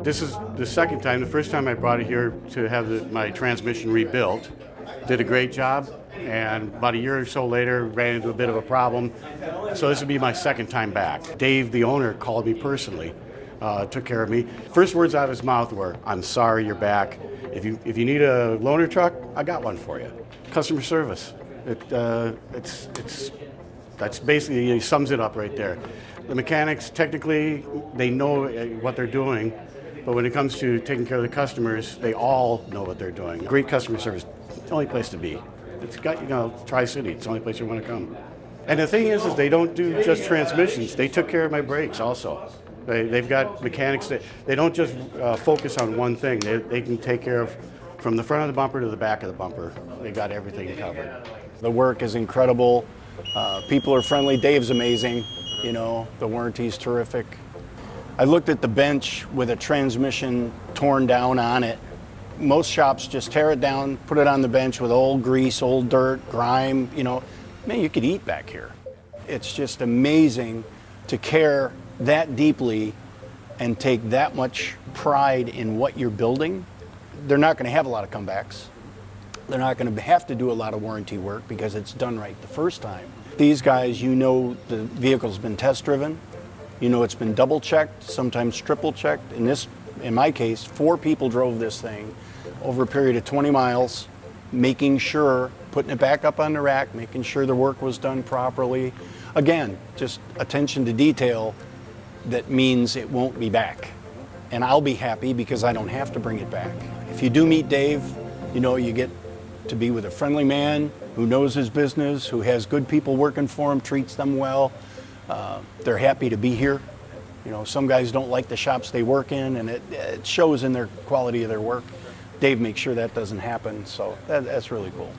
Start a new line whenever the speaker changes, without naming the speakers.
This is the second time. The first time I brought it here to have my transmission rebuilt. Did a great job, and about a year or so later ran into a bit of a problem. So this would be my second time back. Dave, the owner, called me personally, took care of me. First words out of his mouth were, "I'm sorry you're back. If you need a loaner truck, I got one for you." Customer service. That's basically, he sums it up right there. The mechanics, technically, they know what they're doing, but when it comes to taking care of the customers, they all know what they're doing. Great customer service, it's the only place to be. It's got, Tri-City, it's the only place you want to come. And the thing is they don't do just transmissions. They took care of my brakes also. They've got mechanics that, they don't just focus on one thing. They can take care of from the front of the bumper to the back of the bumper. They got everything covered.
The work is incredible. People are friendly. Dave's amazing. The warranty's terrific. I looked at the bench with a transmission torn down on it. Most shops just tear it down, put it on the bench with old grease, old dirt, grime, Man, you could eat back here. It's just amazing to care that deeply and take that much pride in what you're building. They're not going to have a lot of comebacks. They're not going to have to do a lot of warranty work because it's done right the first time. These guys, the vehicle's been test driven. It's been double checked, sometimes triple checked. In my case, 4 people drove this thing over a period of 20 miles, making sure, putting it back up on the rack, making sure the work was done properly. Again, just attention to detail that means it won't be back. And I'll be happy because I don't have to bring it back. If you do meet Dave, you get to be with a friendly man who knows his business, who has good people working for him, treats them well. They're happy to be here. Some guys don't like the shops they work in, and it shows in their quality of their work. Dave makes sure that doesn't happen, so that's really cool.